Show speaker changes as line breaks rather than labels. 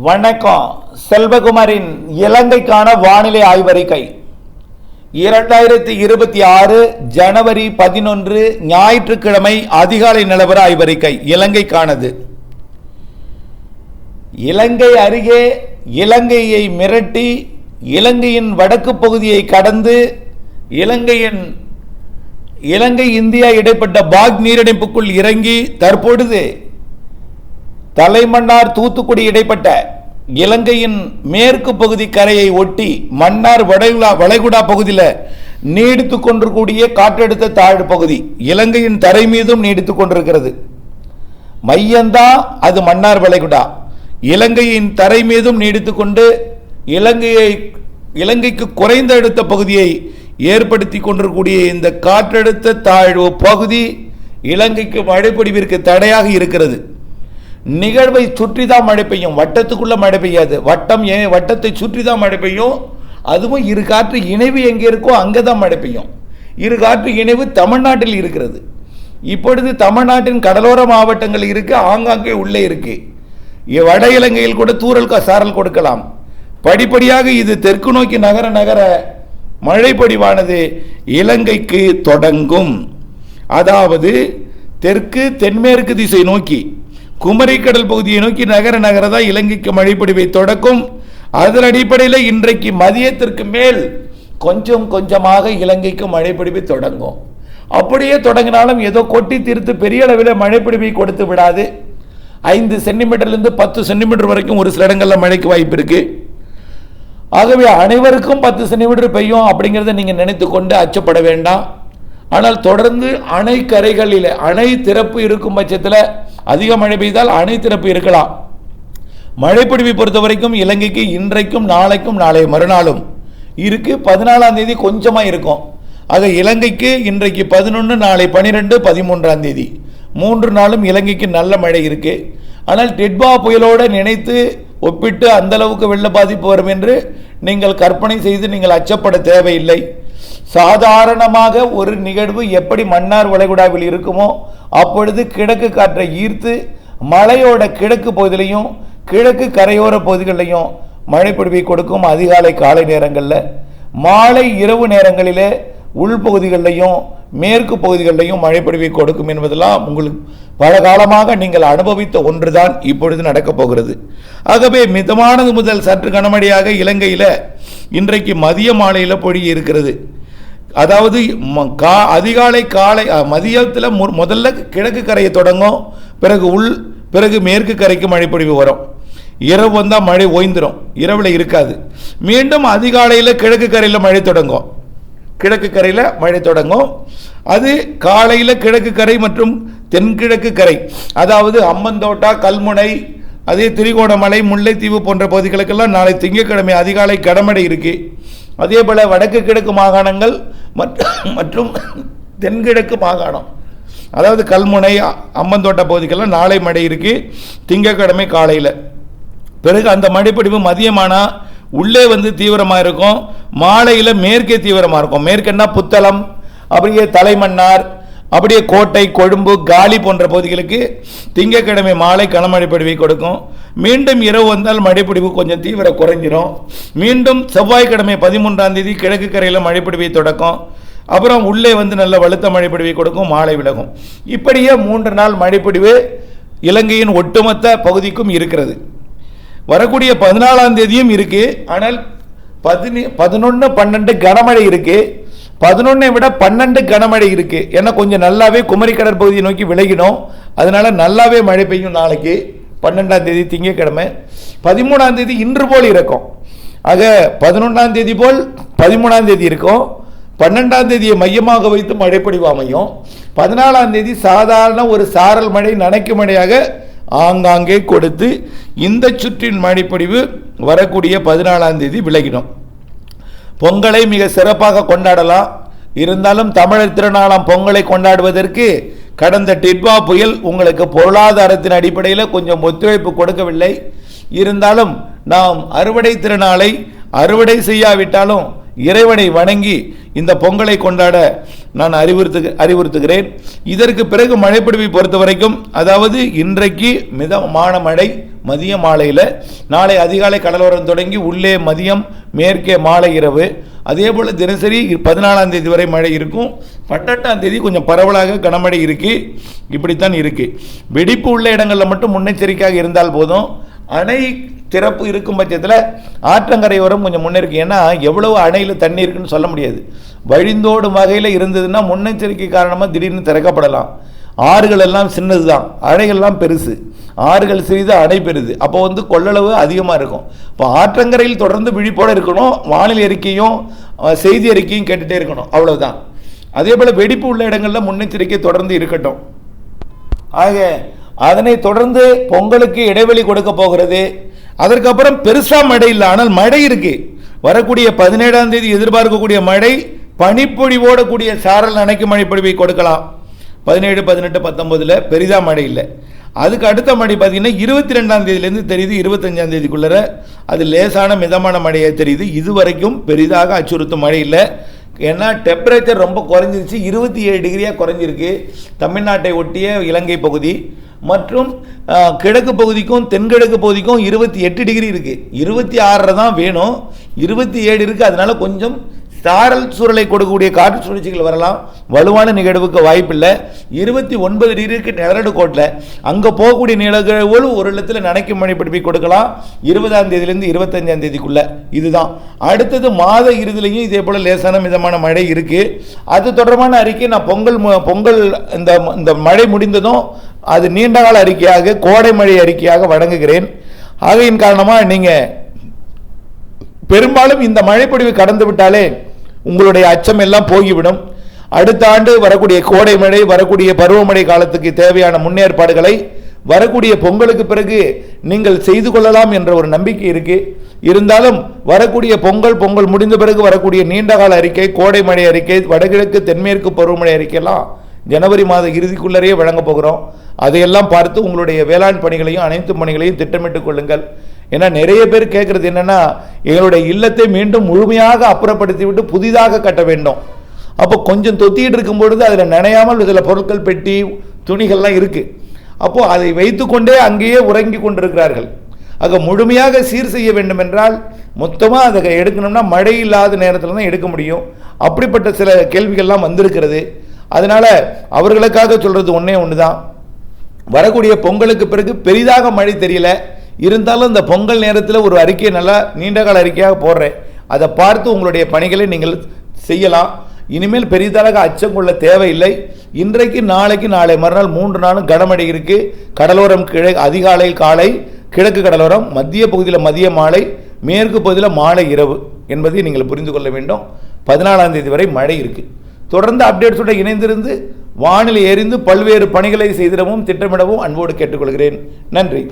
வணக்கம். செல்வகுமாரின் இலங்கைக்கான வானிலை ஆய்வறிக்கை 2026 ஜனவரி 11 ஞாயிற்றுக்கிழமை அதிகாலை நிலவர ஆய்வறிக்கை இலங்கைக்கானது. இலங்கை அருகே இலங்கையை மிரட்டி இலங்கையின் வடக்கு பகுதியை கடந்து இலங்கை இந்தியா இடைப்பட்ட பாக் நீரிணைப்புக்குள் இறங்கி தற்பொழுது தலைமன்னார் தூத்துக்குடி இடைப்பட்ட இலங்கையின் மேற்கு பகுதி கரையை ஒட்டி மன்னார் வளைகுடா பகுதியில் நீடித்துக் கொண்டிருக்கூடிய காற்றழுத்த தாழ்வு பகுதி இலங்கையின் தரை மீதும் நீடித்துக் கொண்டிருக்கிறது. மையம்தான் அது மன்னார் வளைகுடா. இலங்கையின் தரை மீதும் நீடித்துக் கொண்டு இலங்கைக்கு குறைந்த அழுத்த பகுதியை ஏற்படுத்தி கொண்டிருக்கூடிய இந்த காற்றழுத்த தாழ்வு பகுதி இலங்கைக்கு மழைப்பொழிவிற்கு தடையாக இருக்கிறது. நிகழ்வை சுற்றி தான் மழை பெய்யும், வட்டத்துக்குள்ள மழை பெய்யாது. வட்டத்தை சுற்றி தான் மழை பெய்யும். அதுவும் இரு காற்று இணைவு எங்கே இருக்கோ அங்கே தான் மழை பெய்யும். இரு காற்று இணைவு தமிழ்நாட்டில் இருக்கிறது. இப்பொழுது தமிழ்நாட்டின் கடலோர மாவட்டங்கள் இருக்கு, ஆங்காங்கே உள்ளே இருக்கு. வட இலங்கையில் கூட தூறல் சாரல் கொடுக்கலாம். படிப்படியாக இது தெற்கு நோக்கி நகர மழை பொழிவானது இலங்கைக்கு தொடங்கும். அதாவது தெற்கு தென்மேற்கு திசை நோக்கி குமரிக்கடல் பகுதியை நோக்கி நகர தான் இலங்கைக்கு மழைப்பொழிவை தொடக்கும். அதன் அடிப்படையில் இன்றைக்கு மதியத்திற்கு மேல் கொஞ்சம் கொஞ்சமாக இலங்கைக்கு மழைப்பொழிவை தொடங்கும். அப்படியே தொடங்கினாலும் ஏதோ கொட்டி தீர்த்து பெரிய அளவில் மழைப்பொழிவை கொடுத்து விடாது. 5 சென்டிமீட்டர்லேருந்து 10 சென்டிமீட்டர் வரைக்கும் ஒரு சில இடங்களில் மழைக்கு வாய்ப்பு இருக்கு. ஆகவே அனைவருக்கும் 10 சென்டிமீட்டர் பெய்யும் அப்படிங்கிறத நீங்கள் நினைத்து கொண்டு அச்சப்பட வேண்டாம். ஆனால் தொடர்ந்து அணை கரைகளில் அணை திறப்பு இருக்கும் பட்சத்தில் அதிக மழை பெய்தால் அணை திறப்பு இருக்கலாம். மழைப்பொழிவை பொறுத்த வரைக்கும் இலங்கைக்கு இன்றைக்கும் நாளைக்கும் நாளை மறுநாளும் இருக்கு. 14ஆம் தேதி கொஞ்சமாக இருக்கும். ஆக இலங்கைக்கு இன்றைக்கு 11, நாளை 12, 13ஆம் தேதி 3 நாளும் இலங்கைக்கு நல்ல மழை இருக்கு. ஆனால் டெட்பா புயலோடு நினைத்து ஒப்பிட்டு அந்த அளவுக்கு வெள்ள பாதிப்பு வரும் என்று நீங்கள் கற்பனை செய்து நீங்கள் அச்சப்பட தேவையில்லை. சாதாரணமாக ஒரு நிகழ்வு எப்படி மன்னார் வளைகுடாவில் இருக்குமோ அப்பொழுது கிழக்கு காற்றை ஈர்த்து மலையோட கிழக்கு பகுதியிலையும் கிழக்கு கரையோர பகுதிகளிலையும் மழை பொழிவை கொடுக்கும். அதிகாலை காலை நேரங்களில், மாலை இரவு நேரங்களிலே உள்பகுதிகளிலையும் மேற்கு பகுதிகளிலையும் மழை பொழிவை கொடுக்கும் என்பதெல்லாம் உங்களுக்கு பல காலமாக நீங்கள் அனுபவித்த ஒன்றுதான் இப்பொழுது நடக்கப் போகிறது. ஆகவே மிதமானது முதல் சற்று கனமழையாக இலங்கையில் இன்றைக்கு மதிய மாலையில் பொழிய இருக்கிறது. அதாவது அதிகாலை காலை மதியத்தில் முதல்ல கிழக்கு கரையை தொடங்கும், பிறகு மேற்கு கரைக்கு மழைப்பொழிவு வரும். இரவு வந்தால் மழை ஓய்ந்துடும், இரவில் இருக்காது. மீண்டும் அதிகாலையில் கிழக்கு கரையில் மழை தொடங்கும். அது காலையில் கிழக்கு கரை மற்றும் தென்கிழக்கு கரை, அதாவது அம்மந்தோட்டா, கல்முனை, அதே திரிகோணமலை, முல்லைத்தீவு போன்ற பகுதிகளுக்கெல்லாம் நாளை திங்கட்கிழமை அதிகாலை கனமழை இருக்கு. அதே போல வடக்கு கிழக்கு மாகாணங்கள் மற்றும் தென்கிழக்கு மாகாணம், அதாவது கல்முனை, அம்மந்தோட்ட பகுதிக்கெல்லாம் நாளை மழை இருக்கு திங்கட்கிழமை காலையில். பிறகு அந்த மழைப்பொழிவு மதியமானா உள்ளே தீவிரமாக இருக்கும், மாலையில் மேற்கே தீவிரமாக இருக்கும். மேற்கன்னா புத்தளம், அப்படியே தலைமன்னார், அப்படியே கோட்டை, கொழும்பு, காலி போன்ற பகுதிகளுக்கு திங்கட்கிழமை மாலை கனமழை பொழிவை கொடுக்கும். மீண்டும் இரவு வந்தால் மழைப்பொழிவு கொஞ்சம் தீவிர குறைஞ்சிரும். மீண்டும் செவ்வாய்க்கிழமை 13ஆம் தேதி கிழக்கு கரையில் மழைப்பொழிவை தொடக்கும். அப்புறம் உள்ளே நல்ல வலுத்த மழைப்பொழிவை கொடுக்கும், மாலை விலகும். இப்படியே 3 நாள் மழைப்பொழிவு இலங்கையின் ஒட்டுமொத்த பகுதிக்கும் இருக்கிறது. வரக்கூடிய 14ஆம் தேதியும் இருக்கு. ஆனால் 11, 12 கனமழை இருக்கு. 11 விட 12 கனமழை இருக்கு. ஏன்னா கொஞ்சம் நல்லாவே குமரி கடற்பகுதியை நோக்கி விலகினோம், அதனால நல்லாவே மழை பெய்யும். நாளைக்கு 12ஆம் தேதி திங்கட்கிழமை. 13ஆம் தேதி இன்று போல் இருக்கும். ஆக 11ஆம் தேதி போல் 13ஆம் தேதி இருக்கும். 12ஆம் தேதியை மையமாக வைத்து மழைப்பொழிவு அமையும். 14ஆம் தேதி சாதாரண ஒரு சாரல் மழை, நனைக்கும் மழையாக ஆங்காங்கே கொடுத்து இந்த சுற்றின் மழைப்பொழிவு வரக்கூடிய 14ஆம் தேதி விலகிடும். பொங்கலை மிக சிறப்பாக கொண்டாடலாம். இருந்தாலும் தமிழர் திருநாளாம் பொங்கலை கொண்டாடுவதற்கு கடந்த டிட்வா புயல் உங்களுக்கு பொருளாதாரத்தின் அடிப்படையில் கொஞ்சம் ஒத்துழைப்பு கொடுக்கவில்லை. இருந்தாலும் நாம் அறுவடை திருநாளை அறுவடை செய்யாவிட்டாலும் இறைவனை வணங்கி இந்த பொங்கலை கொண்டாட நான் அறிவுறுத்துகிறேன். இதற்கு பிறகு மழைப்பொழிவை பொறுத்த வரைக்கும், அதாவது இன்றைக்கு மிதமான மழை, மதிய மாலையில், நாளை அதிகாலை கடலோரம் தொடங்கி உள்ளே மதியம், மேற்கே மாலை இரவு. அதே போல் தினசரி 14ஆம் தேதி வரை மழை இருக்கும். 18ஆம் தேதி கொஞ்சம் பரவலாக கனமழை இருக்குது. இப்படித்தான் இருக்குது. வெடிப்பு உள்ள இடங்களில் மட்டும் முன்னெச்சரிக்கையாக இருந்தால் போதும். அணை திறப்பு இருக்கும் பட்சத்தில் ஆற்றங்கரையோரம் கொஞ்சம் முன்னேறிக்கு. ஏன்னா எவ்வளவு அணையில் தண்ணி இருக்குன்னு சொல்ல முடியாது. வழிந்தோடும் வகையில் இருந்ததுன்னா முன்னெச்சரிக்கை காரணமாக திடீர்னு திறக்கப்படலாம். ஆறுகள் எல்லாம் சின்னது தான், அணைகள்லாம் பெருசு. ஆறுகள் சிறிது, அணை பெருது. அப்போ கொள்ளளவு அதிகமாக இருக்கும். இப்போ ஆற்றங்கரையில் தொடர்ந்து விழிப்போடு இருக்கணும். வானிலை அறிக்கையும் செய்தி அறிக்கையும் கேட்டுகிட்டே இருக்கணும், அவ்வளவுதான். அதே போல் வெடிப்பு உள்ள இடங்களில் முன்னெச்சரிக்கை தொடர்ந்து இருக்கட்டும். ஆக அதனை தொடர்ந்து பொங்கலுக்கு இடைவெளி கொடுக்க போகிறது. அதற்கப்புறம் பெருசாக மழை இல்லை, ஆனால் மழை இருக்கு. வரக்கூடிய 17ஆம் தேதி எதிர்பார்க்கக்கூடிய மழை பனிப்பொழிவோட கூடிய சாரல் அணைக்கு மழைப்பொழிவை கொடுக்கலாம். 17, 18, 19 பெரிதாக மழை இல்லை. அதுக்கு அடுத்த மழை பார்த்தீங்கன்னா 22ஆம் தேதியிலேருந்து தெரியுது. 25ஆம் தேதிக்குள்ளே அது லேசான மிதமான மழையாக தெரியுது. இதுவரைக்கும் பெரிதாக அச்சுறுத்தும் மழை இல்லை. ஏன்னா டெம்பரேச்சர் ரொம்ப குறைஞ்சிருச்சு. 27 டிகிரியாக குறைஞ்சிருக்கு. தமிழ்நாட்டை ஒட்டிய இலங்கை பகுதி மற்றும் கிழக்கு பகுதிக்கும் தென்கிழக்கு பகுதிக்கும் 28 டிகிரி இருக்குது. 26 தான் வேணும், 27 இருக்குது. அதனால கொஞ்சம் சாரல் சூழலை கொடுக்கக்கூடிய காற்று சுழற்சிகள் வரலாம். வலுவான நிகழ்வுக்கு வாய்ப்பில்லை. 29 டிகிரிக்கு நிலநடுக்கோட்டில் அங்கே போகக்கூடிய நிலவுகள் ஒரு இடத்துல நனைக்கும் மழை பிடிப்பை கொடுக்கலாம். 20ஆம் தேதியிலேருந்து 25ஆம் தேதிக்குள்ள. இதுதான் அடுத்தது மாத இறுதியிலையும் இதே போல் லேசான மிதமான மழை இருக்குது. அது தொடர்பான அறிக்கை நான் பொங்கல் இந்த மழை முடிந்ததும் அது நீண்டகால அறிக்கையாக, கோடை மழை அறிக்கையாக வழங்குகிறேன். ஆகையின் காரணமாக நீங்கள் பெரும்பாலும் இந்த மழைப்பொழிவு கடந்து விட்டாலே உங்களுடைய அச்சம் எல்லாம் போய்விடும். அடுத்த ஆண்டு வரக்கூடிய கோடை மழை, வரக்கூடிய பருவமழை காலத்துக்கு தேவையான முன்னேற்பாடுகளை வரக்கூடிய பொங்கலுக்கு பிறகு நீங்கள் செய்து கொள்ளலாம் என்ற ஒரு நம்பிக்கை இருக்கு. இருந்தாலும் வரக்கூடிய பொங்கல் முடிந்த பிறகு வரக்கூடிய நீண்டகால அறிக்கை, கோடை மழை அறிக்கை, வடகிழக்கு தென்மேற்கு பருவமழை அறிக்கையெல்லாம் ஜனவரி மாத இறுதிக்குள்ளரே வழங்க போகிறோம். அதையெல்லாம் பார்த்து உங்களுடைய வேளாண் பணிகளையும் அனைத்து பணிகளையும் திட்டமிட்டுக் கொள்ளுங்கள். ஏன்னா நிறைய பேர் கேட்கறது என்னன்னா, எங்களுடைய இல்லத்தை மீண்டும் முழுமையாக அப்புறப்படுத்தி விட்டு புதிதாக கட்ட வேண்டும். அப்போ கொஞ்சம் தொத்திட்டு இருக்கும் பொழுது அதில் நனையாமல் சில பொருட்கள், பெட்டி, துணிகள்லாம் இருக்கு. அப்போ அதை வைத்துக்கொண்டே அங்கேயே உறங்கி கொண்டிருக்கிறார்கள். ஆக முழுமையாக சீர் செய்ய வேண்டும் என்றால் மொத்தமாக அதை எடுக்கணும்னா மழை இல்லாத நேரத்தில் தான் எடுக்க முடியும். அப்படிப்பட்ட சில கேள்விகள்லாம் வந்திருக்கிறது. அதனால அவர்களுக்காக சொல்றது ஒன்னே ஒன்று தான். வரக்கூடிய பொங்கலுக்கு பிறகு பெரிதாக மழை தெரியல. இருந்தாலும் இந்த பொங்கல் நேரத்தில் ஒரு அறிக்கையை நல்லா நீண்டகால அறிக்கையாக போடுறேன். அதை பார்த்து உங்களுடைய பணிகளை நீங்கள் செய்யலாம். இனிமேல் பெரிதாக அச்சம் கொள்ள தேவையில்லை. இன்றைக்கு நாளைக்கு நாளை மறுநாள் 3 நாளும் கனமழை இருக்கு. கடலோரம் அதிகாலை காலை, கிழக்கு கடலோரம், மத்திய பகுதியில் மதிய மாலை, மேற்கு பகுதியில் மாலை இரவு என்பதை நீங்கள் புரிந்து கொள்ள வேண்டும். 14ஆம் தேதி வரை மழை இருக்கு. தொடர்ந்து அப்டேட்ஸோடு இணைந்திருந்து வானிலை எறிந்து பல்வேறு பணிகளை செய்திடவும் திட்டமிடவும் அன்போடு கேட்டுக்கொள்கிறேன். நன்றி.